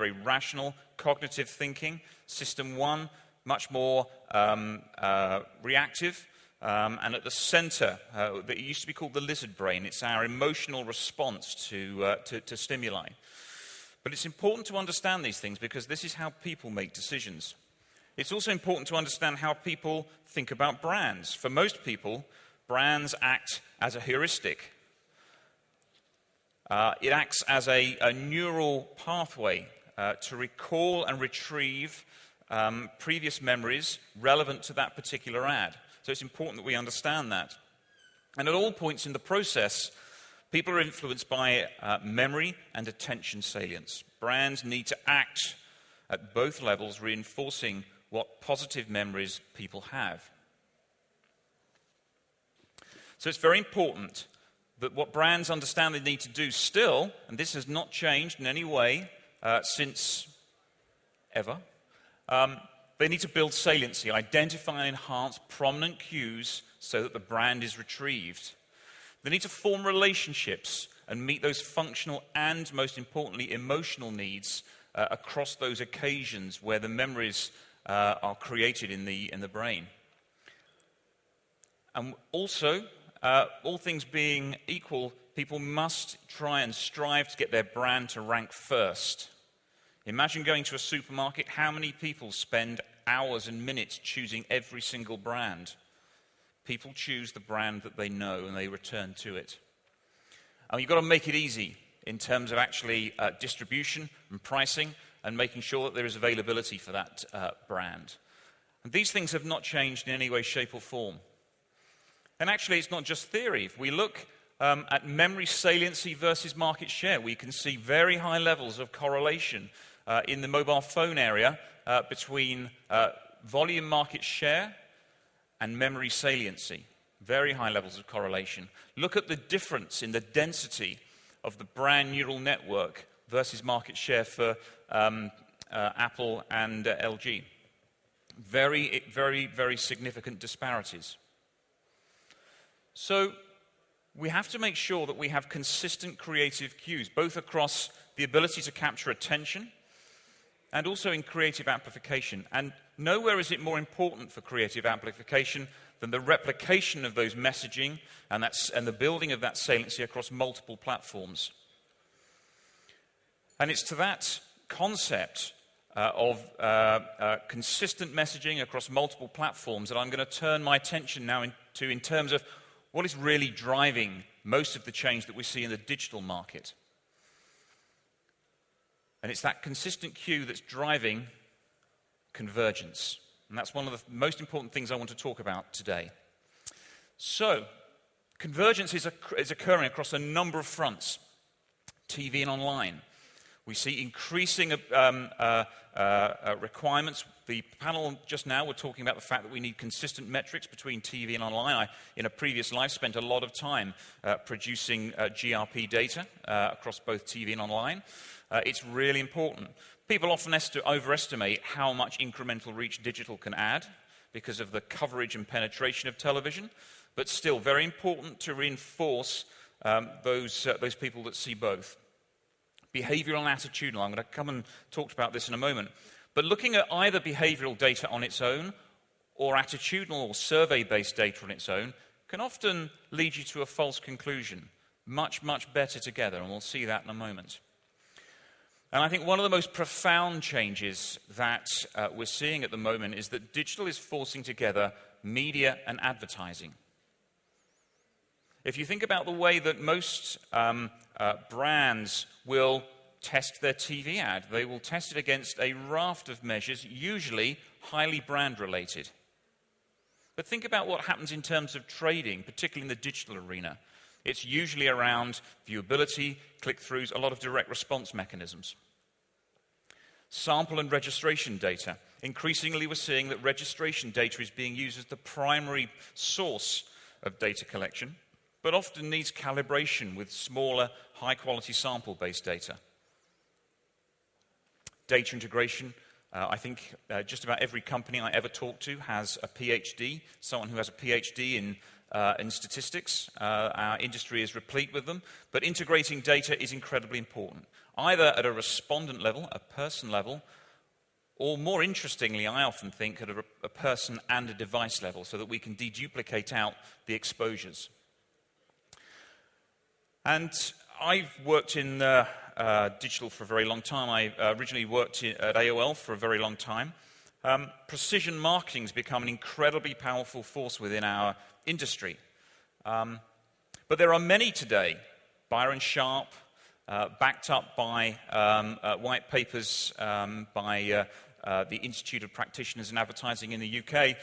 very rational, cognitive thinking. System 1, much more reactive. And at the center, it used to be called the lizard brain. It's our emotional response to stimuli. But it's important to understand these things because this is how people make decisions. It's also important to understand how people think about brands. For most people, brands act as a heuristic. It acts as a neural pathway to recall and retrieve previous memories relevant to that particular ad. So it's important that we understand that. And at all points in the process, people are influenced by memory and attention salience. Brands need to act at both levels, reinforcing what positive memories people have. So it's very important that what brands understand they need to do still, and this has not changed in any way since ever, they need to build saliency, identify and enhance prominent cues so that the brand is retrieved. They need to form relationships and meet those functional and, most importantly, emotional needs across those occasions where the memories are created in the brain. And also, all things being equal, people must try and strive to get their brand to rank first. Imagine going to a supermarket. How many people spend hours and minutes choosing every single brand? People choose the brand that they know and they return to it. And you've got to make it easy in terms of actually distribution and pricing and making sure that there is availability for that brand. And these things have not changed in any way, shape or form. And actually, it's not just theory. If we look at memory saliency versus market share, we can see very high levels of correlation in the mobile phone area between volume market share and memory saliency. Very high levels of correlation. Look at the difference in the density of the brand neural network versus market share for Apple and LG. Very, very, very significant disparities. So we have to make sure that we have consistent creative cues, both across the ability to capture attention and also in creative amplification. And nowhere is it more important for creative amplification than the replication of those messaging and the building of that saliency across multiple platforms. And it's to that concept of consistent messaging across multiple platforms that I'm going to turn my attention now in terms of what is really driving most of the change that we see in the digital market. And it's that consistent cue that's driving convergence. And that's one of the most important things I want to talk about today. So, convergence is occurring across a number of fronts. TV and online. We see increasing requirements. The panel just now were talking about the fact that we need consistent metrics between TV and online. In a previous life, spent a lot of time producing GRP data across both TV and online. It's really important. People often overestimate how much incremental reach digital can add because of the coverage and penetration of television, but still very important to reinforce those people that see both. Behavioral and attitudinal. I'm going to come and talk about this in a moment. But looking at either behavioral data on its own or attitudinal or survey-based data on its own can often lead you to a false conclusion. Much, much better together, and we'll see that in a moment. And I think one of the most profound changes that we're seeing at the moment is that digital is forcing together media and advertising. If you think about the way that most brands will test their TV ad, they will test it against a raft of measures, usually highly brand-related. But think about what happens in terms of trading, particularly in the digital arena. It's usually around viewability, click-throughs, a lot of direct response mechanisms. Sample and registration data. Increasingly, we're seeing that registration data is being used as the primary source of data collection, but often needs calibration with smaller, high-quality sample-based data. Data integration. I think just about every company I ever talked to has a PhD, someone who has a PhD in in statistics. Our industry is replete with them. But integrating data is incredibly important, either at a respondent level, a person level, or more interestingly, I often think, at a person and a device level, so that we can deduplicate out the exposures. And I've worked in digital for a very long time. I originally worked at AOL for a very long time. Precision marketing has become an incredibly powerful force within our industry. But there are many today, Byron Sharp, backed up by white papers by the Institute of Practitioners in Advertising in the UK,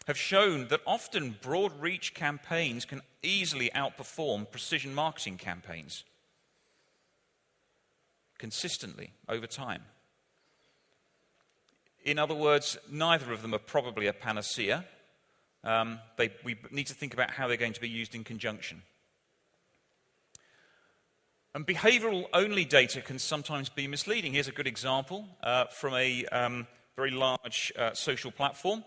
have shown that often broad reach campaigns can easily outperform precision marketing campaigns consistently over time. In other words, neither of them are probably a panacea. We need to think about how they're going to be used in conjunction. And behavioral-only data can sometimes be misleading. Here's a good example from a very large social platform.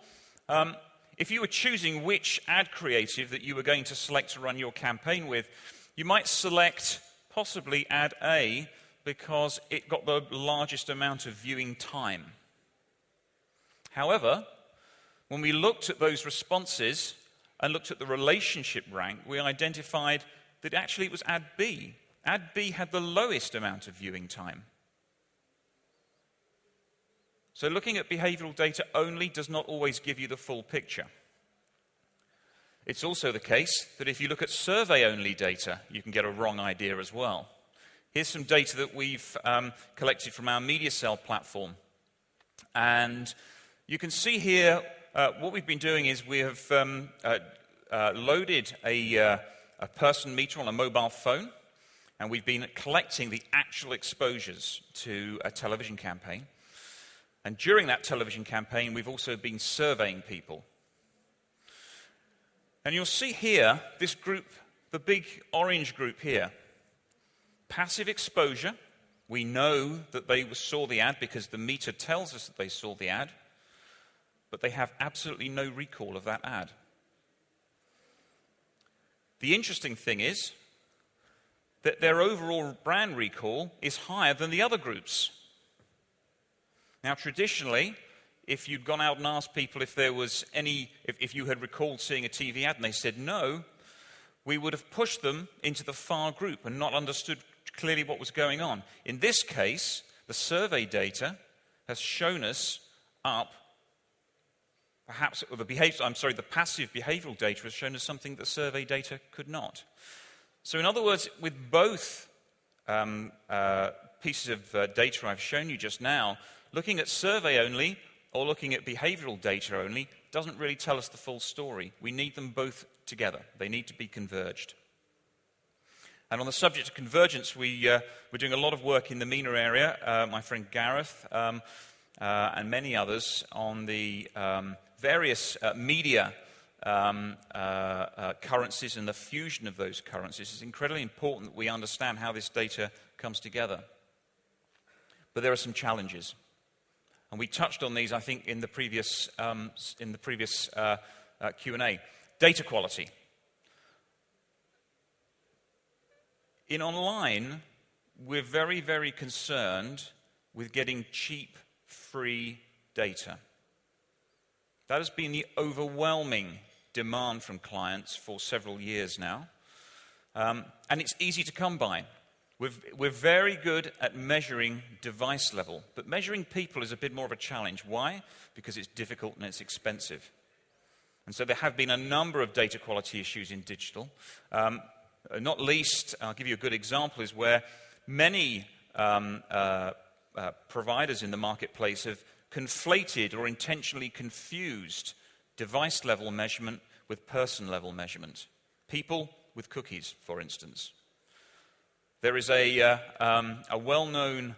If you were choosing which ad creative that you were going to select to run your campaign with, you might select possibly ad A because it got the largest amount of viewing time. However, when we looked at those responses and looked at the relationship rank, we identified that actually it was ad B. Ad B had the lowest amount of viewing time. So looking at behavioral data only does not always give you the full picture. It's also the case that if you look at survey-only data, you can get a wrong idea as well. Here's some data that we've collected from our MediaCell platform. And you can see here what we've been doing is we have loaded a person meter on a mobile phone, and we've been collecting the actual exposures to a television campaign. And during that television campaign, we've also been surveying people. And you'll see here, this group, the big orange group here, passive exposure. We know that they saw the ad because the meter tells us that they saw the ad, but they have absolutely no recall of that ad. The interesting thing is that their overall brand recall is higher than the other groups. Now, traditionally, if you'd gone out and asked people if there was if you had recalled seeing a TV ad and they said no, we would have pushed them into the far group and not understood clearly what was going on. In this case, the survey data has shown us up, perhaps, or the passive behavioral data has shown us something that survey data could not. So in other words, with both pieces of data I've shown you just now, looking at survey only or looking at behavioral data only doesn't really tell us the full story. We need them both together. They need to be converged. And on the subject of convergence, we're doing a lot of work in the MENA area, my friend Gareth and many others, on the various media currencies and the fusion of those currencies. It's incredibly important that we understand how this data comes together. But there are some challenges. And we touched on these, I think, in the previous Q&A. Data quality. In online, we're very, very concerned with getting cheap, free data. That has been the overwhelming demand from clients for several years now. And it's easy to come by. We're very good at measuring device level, but measuring people is a bit more of a challenge. Why? Because it's difficult and it's expensive. And so there have been a number of data quality issues in digital. Not least, I'll give you a good example, is where many providers in the marketplace have conflated or intentionally confused device-level measurement with person-level measurement. People with cookies, for instance. There is a well-known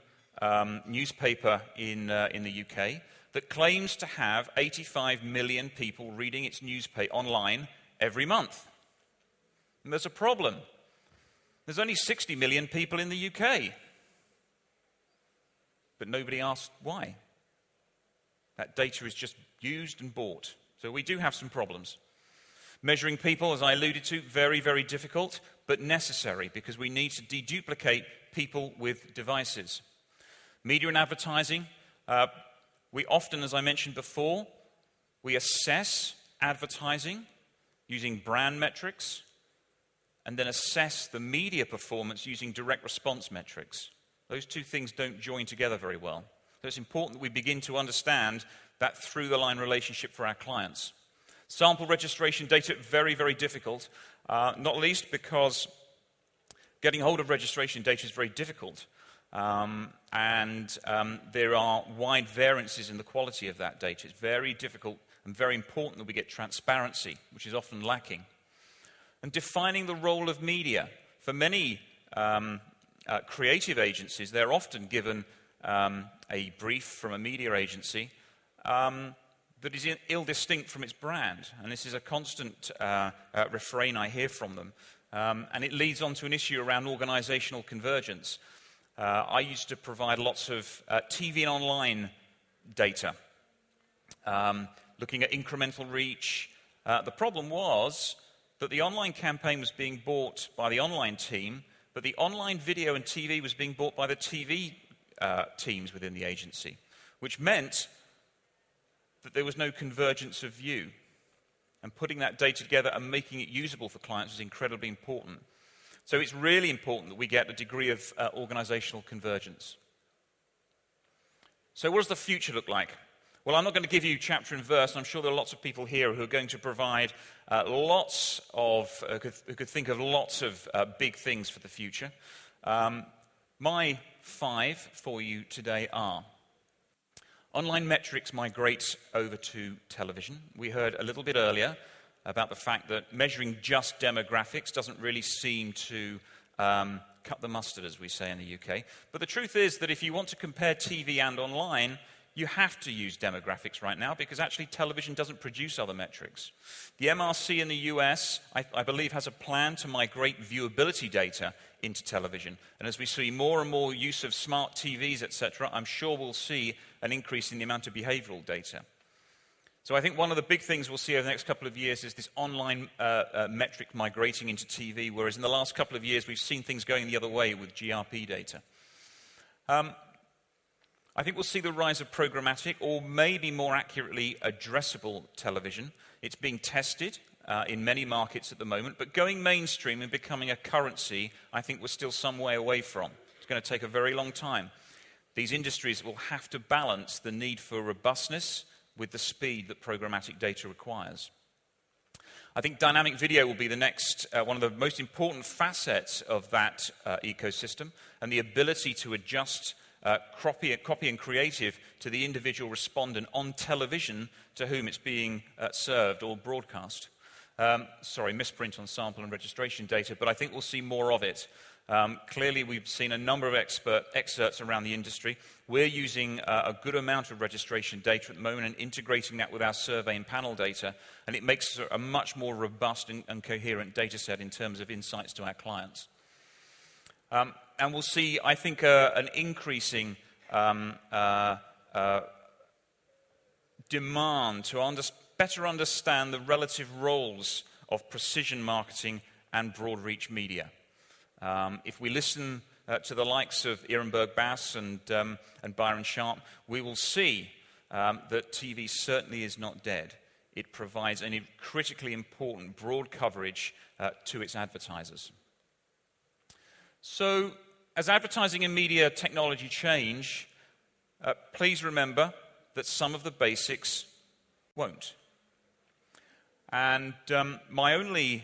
newspaper in the UK that claims to have 85 million people reading its newspaper online every month. And there's a problem. There's only 60 million people in the UK. But nobody asked why. That data is just used and bought. So we do have some problems. Measuring people, as I alluded to, very, very difficult, but necessary, because we need to deduplicate people with devices. Media and advertising, we often, as I mentioned before, we assess advertising using brand metrics and then assess the media performance using direct response metrics. Those two things don't join together very well. So it's important that we begin to understand that through-the-line relationship for our clients. Sample registration data, very, very difficult, not least because getting hold of registration data is very difficult. There are wide variances in the quality of that data. It's very difficult and very important that we get transparency, which is often lacking. And defining the role of media. For many creative agencies, they're often given a brief from a media agency that is ill-distinct from its brand. And this is a constant refrain I hear from them. And it leads on to an issue around organizational convergence. I used to provide lots of TV and online data, looking at incremental reach. The problem was that the online campaign was being bought by the online team, but the online video and TV was being bought by the TV teams within the agency, which meant that there was no convergence of view. And putting that data together and making it usable for clients was incredibly important. So it's really important that we get a degree of organizational convergence. So what does the future look like? Well, I'm not going to give you chapter and verse, and I'm sure there are lots of people here who are going to provide who could think of lots of big things for the future. My 5 for you today are: online metrics migrate over to television. We heard a little bit earlier about the fact that measuring just demographics doesn't really seem to cut the mustard, as we say in the UK. But the truth is that if you want to compare TV and online, you have to use demographics right now, because actually television doesn't produce other metrics. The MRC in the US, I believe, has a plan to migrate viewability data into television. And as we see more and more use of smart TVs, etc., I'm sure we'll see an increase in the amount of behavioral data. So I think one of the big things we'll see over the next couple of years is this online metric migrating into TV, whereas in the last couple of years we've seen things going the other way with GRP data. I think we'll see the rise of programmatic, or maybe more accurately, addressable television. It's being tested in many markets at the moment, but going mainstream and becoming a currency, I think we're still some way away from. It's going to take a very long time. These industries will have to balance the need for robustness with the speed that programmatic data requires. I think dynamic video will be the next, one of the most important facets of that ecosystem, and the ability to adjust copy and creative to the individual respondent on television to whom it's being served or broadcast. Misprint on sample and registration data, but I think we'll see more of it. Clearly, we've seen a number of excerpts around the industry. We're using a good amount of registration data at the moment and integrating that with our survey and panel data, and it makes a much more robust and coherent data set in terms of insights to our clients. And we'll see, I think, an increasing demand to better understand the relative roles of precision marketing and broad reach media. If we listen to the likes of Ehrenberg Bass and Byron Sharp, we will see that TV certainly is not dead. It provides a critically important broad coverage to its advertisers. So, as advertising and media technology change, please remember that some of the basics won't. And my only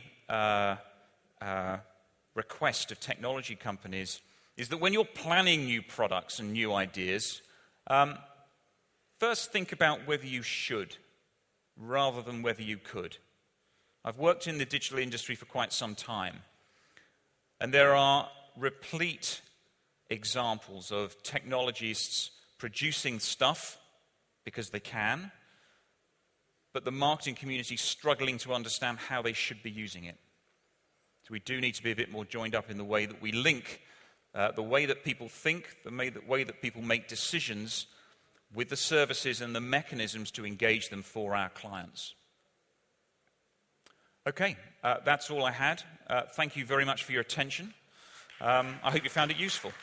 request of technology companies is that when you're planning new products and new ideas, first think about whether you should rather than whether you could. I've worked in the digital industry for quite some time, and there are replete examples of technologists producing stuff because they can, but the marketing community struggling to understand how they should be using it. So we do need to be a bit more joined up in the way that we link the way that people think, the way that people make decisions with the services and the mechanisms to engage them for our clients. Okay, that's all I had. Thank you very much for your attention. I hope you found it useful.